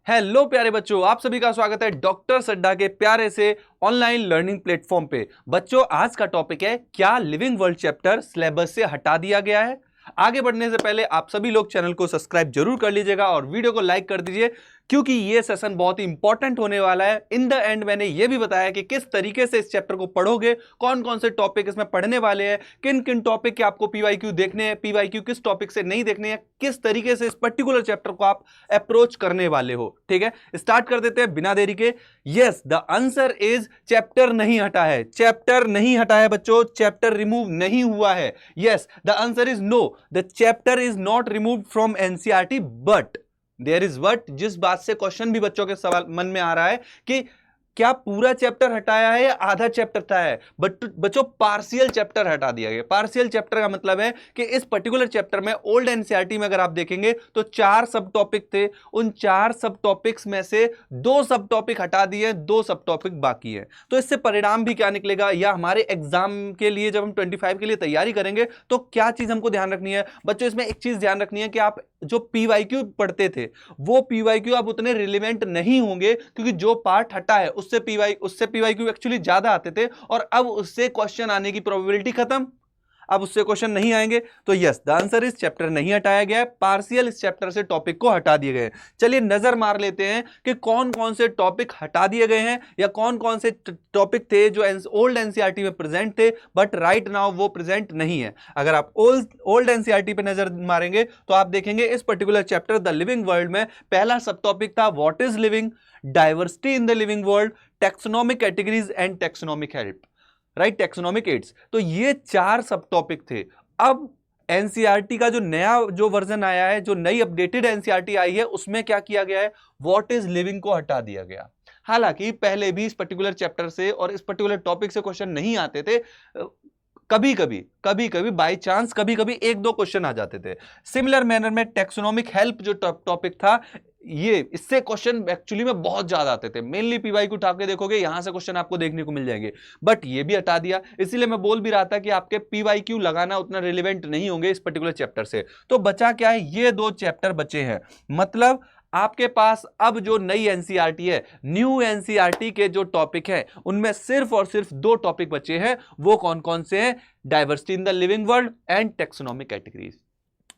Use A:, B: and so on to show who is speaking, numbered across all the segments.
A: Hello प्यारे बच्चों, आप सभी का स्वागत है डॉक्टर सड्डा के प्यारे से ऑनलाइन लर्निंग प्लेटफॉर्म पे। बच्चों, आज का टॉपिक है क्या लिविंग वर्ल्ड चैप्टर सिलेबस से हटा दिया गया है। आगे बढ़ने से पहले आप सभी लोग चैनल को सब्सक्राइब जरूर कर लीजिएगा और वीडियो को लाइक कर दीजिए, क्योंकि ये सेशन बहुत ही इंपॉर्टेंट होने वाला है। इन द एंड मैंने ये भी बताया कि किस तरीके से इस चैप्टर को पढ़ोगे, कौन कौन से टॉपिक इसमें पढ़ने वाले हैं, किन किन टॉपिक के आपको पीवाईक्यू देखने हैं, पीवाईक्यू किस टॉपिक से नहीं देखने हैं, किस तरीके से इस पर्टिकुलर चैप्टर को आप अप्रोच करने वाले हो। ठीक है, स्टार्ट कर देते हैं बिना देरी के। Yes, the answer is chapter नहीं हटा है। चैप्टर नहीं हटा है बच्चों, चैप्टर रिमूव नहीं हुआ है। Yes, the answer is no, the chapter is not removed from NCERT, but there is what. जिस बात से क्वेश्चन भी बच्चों के सवाल मन में आ रहा है कि क्या पूरा चैप्टर हटाया है या आधा चैप्टर हटाया है, बट बच्चों पार्शियल चैप्टर हटा दिया गया। पार्शियल चैप्टर का मतलब है कि इस पर्टिकुलर चैप्टर में ओल्ड एनसीईआरटी में अगर आप देखेंगे तो 4 सब टॉपिक थे। उन 4 सब टॉपिक्स में से 2 सब टॉपिक हटा दिए, 2 सब टॉपिक बाकी है। तो इससे परिणाम भी क्या निकलेगा, या हमारे एग्जाम के लिए जब हम 25 के लिए तैयारी करेंगे तो क्या चीज हमको ध्यान रखनी है बच्चों। इसमें एक चीज ध्यान रखनी है कि आप जो पीवाईक्यू पढ़ते थे वो पीवाईक्यू अब उतने रिलेवेंट नहीं होंगे, क्योंकि जो पार्ट हटा है उससे पीवाईक्यू एक्चुअली ज्यादा आते थे और अब उससे क्वेश्चन आने की प्रोबेबिलिटी खत्म। अब उससे क्वेश्चन नहीं आएंगे। तो yes, the answer is chapter नहीं हटाया गया है, पार्शियल इस चैप्टर से टॉपिक को हटा दिए गए। चलिए नजर मार लेते हैं कि कौन कौन से टॉपिक हटा दिए गए हैं, या कौन कौन से टॉपिक थे जो ओल्ड एनसीईआरटी में प्रेजेंट थे बट राइट नाउ वो प्रेजेंट नहीं है। अगर आप ओल्ड एनसीईआरटी पे नजर मारेंगे तो आप देखेंगे इस particular chapter the living world में पहला सब टॉपिक था what is living, diversity in the living world, taxonomic categories and taxonomic help, right, taxonomic aids. तो ये 4 सब टॉपिक थे। अब एनसीईआरटी का जो नया जो वर्जन आया है, जो नई अपडेटेड एनसीईआरटी आई है, उसमें क्या किया गया है, व्हाट इज लिविंग को हटा दिया गया। हालांकि पहले भी इस पर्टिकुलर चैप्टर से और इस पर्टिकुलर टॉपिक से क्वेश्चन नहीं आते थे। कभी कभी बाय चांस कभी कभी 1-2 क्वेश्चन आ जाते थे। सिमिलर मैनर में टेक्सोनोमिक हेल्प जो टॉपिक था, ये इससे क्वेश्चन एक्चुअली में बहुत ज्यादा आते थे। मेनली पीवाईक्यू उठा के देखोगे, यहां से क्वेश्चन आपको देखने को मिल जाएंगे, बट ये भी हटा दिया। इसीलिए मैं बोल भी रहा था कि आपके पीवाईक्यू लगाना उतना रिलेवेंट नहीं होंगे इस पर्टिकुलर चैप्टर से। तो बचा क्या है, ये 2 चैप्टर बचे हैं। मतलब आपके पास अब जो नई एनसीईआरटी है, न्यू एनसीईआरटी के जो टॉपिक है, उनमें सिर्फ और सिर्फ 2 टॉपिक बचे हैं। वो कौन कौन से हैं, diversity in the living world and taxonomic categories.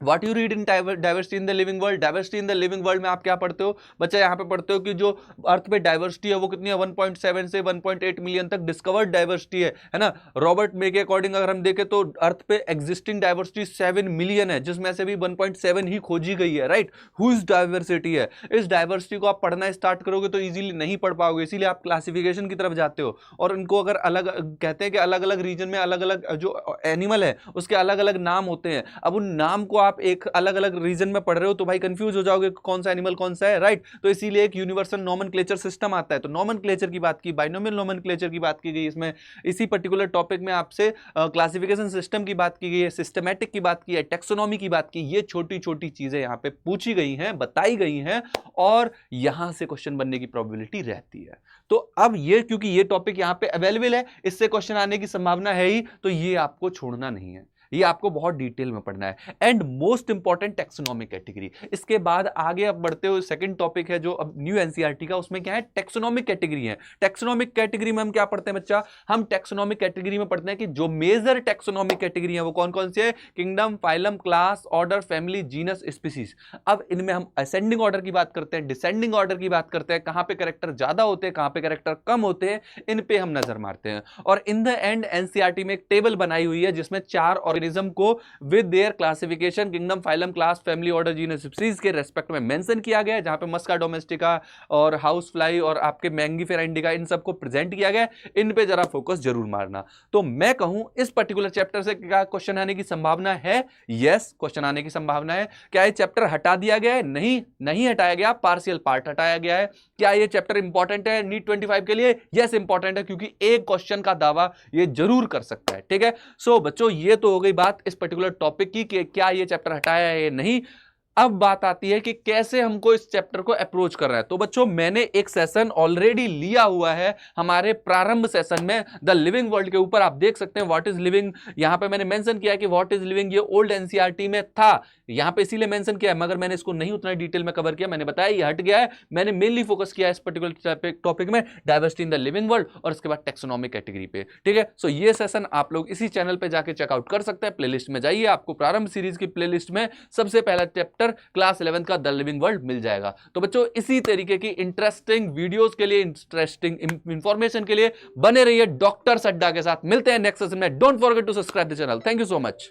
A: What you read in diversity in the living world, diversity in the living world में आप क्या पढ़ते हो बच्चा, यहाँ पे पढ़ते हो कि जो अर्थ पे डाइवर्सिटी है वो कितनी है, 1.7 से 1.8 मिलियन तक डिस्कवर्ड डाइवर्सिटी है ना। रॉबर्ट मे के अकॉर्डिंग अगर हम देखें तो अर्थ पे एग्जिस्टिंग डाइवर्सिटी 7 मिलियन है, जिसमें से भी 1.7 ही खोजी गई है, राइट। हुज डाइवर्सिटी है, इस डाइवर्सिटी को आप पढ़ना स्टार्ट करोगे तो इजीली नहीं पढ़ पाओगे, इसीलिए आप क्लासिफिकेशन की तरफ जाते हो। और इनको अगर अलग कहते हैं कि अलग अलग रीजन में अलग अलग जो एनिमल है उसके अलग अलग नाम होते हैं। अब उन नाम को आप एक अलग अलग रीजन में पढ़ रहे हो तो भाई कंफ्यूज हो जाओगे कौन सा एनिमल कौन सा है, राइट। तो इसीलिए एक यूनिवर्सल नोमेनक्लेचर सिस्टम आता है। तो नोमेनक्लेचर की बात की, बाइनोमियल नोमेनक्लेचर की बात की गई इसमें। इसी पर्टिकुलर टॉपिक में आपसे क्लासिफिकेशन सिस्टम की बात की गई है, सिस्टमैटिक की बात की है, टेक्सोनॉमी की बात की। ये छोटी छोटी चीजें यहां पे पूछी गई हैं, बताई गई हैं, और यहां से क्वेश्चन बनने की प्रोबेबिलिटी रहती है। तो अब ये क्योंकि ये टॉपिक यहां पे अवेलेबल है, इससे क्वेश्चन आने की संभावना है ही, तो ये आपको छोड़ना नहीं है, ये आपको बहुत डिटेल में पढ़ना है। And most important taxonomic category. इसके बाद आगे आप बढ़ते हो, सेकंड टॉपिक है जो अब न्यू एनसीईआरटी का, उसमें क्या है, टेक्सोनोमिक कैटेगरी है। टेक्सोनोमिक कैटेगरी में हम क्या पढ़ते हैं बच्चा, हम टेक्सोनोमिक कैटेगरी में पढ़ते हैं कि जो मेजर टेक्सोनोमिक कैटेगरी है वो कौन कौन सी है, kingdom, phylum, class, order, family, genus, species. अब इनमें हम असेंडिंग ऑर्डर की बात करते हैं, डिसेंडिंग ऑर्डर की बात करते हैं, कहां पे कैरेक्टर ज्यादा होते हैं, कहां पे कैरेक्टर कम होते हैं, इन पे हम नजर मारते हैं। और इन द एंड एनसीईआरटी में एक टेबल बनाई हुई है जिसमें 4 ऑर्गेनिज्म को with their classification, kingdom, phylum, class, family, order, genus, species के रेस्पेक्ट में मेंशन किया गया है, जहां पे मस्का डोमेस्टिका और हाउस फ्लाई और आपके मैंगीफेरा इंडिका, इन सबको प्रेजेंट किया गया है। इन पे जरा फोकस जरूर मारना। तो मैं कहूं इस पर्टिकुलर चैप्टर से क्या क्वेश्चन आने की संभावना है, यस क्वेश्चन आने की संभावना है। क्या ये चैप्टर हटा दिया गया है, नहीं, नहीं हटाया गया, पार्शियल पार्ट हटाया गया है। क्या ये चैप्टर इंपॉर्टेंट है नीट 25 के लिए, यस इंपॉर्टेंट है, क्योंकि एक क्वेश्चन का दावा ये जरूर कर सकता है। ठीक है, सो बच्चों ये तो हो गई बात इस पर्टिकुलर टॉपिक की कि क्या ये चैप्टर हटाया है या नहीं। अब बात आती है कि कैसे हमको इस चैप्टर को अप्रोच कर रहा है। तो बच्चों मैंने एक सेशन ऑलरेडी लिया हुआ है हमारे प्रारंभ सेशन में द लिविंग वर्ल्ड के ऊपर। आप देख सकते हैं व्हाट इज लिविंग, यहां पे मैंने मेंशन किया कि व्हाट इज लिविंग ये ओल्ड एनसीईआरटी में था, यहां पे इसीलिए मेंशन किया है, मगर मैंने इसको नहीं उतना डिटेल में कवर किया। मैंने बताया ये हट गया है, मैंने मेनली फोकस किया इस पर्टिकुलर टॉपिक में diversity in the living world और इसके बाद टेक्सोनॉमिक कैटेगरी पे। ठीक है, सो ये सेशन आप लोग इसी चैनल पे जाके चेकआउट कर सकते हैं। प्लेलिस्ट में जाइए, आपको प्रारंभ सीरीज की प्लेलिस्ट में सबसे पहला चैप्टर क्लास 11 का द लिविंग वर्ल्ड मिल जाएगा। तो बच्चों इसी तरीके की इंटरेस्टिंग वीडियोस के लिए, इंटरेस्टिंग इंफॉर्मेशन के लिए बने रहिए डॉक्टर सड्डा के साथ। मिलते हैं नेक्स्ट सेशन में। Don't forget to subscribe the channel. Thank you so much.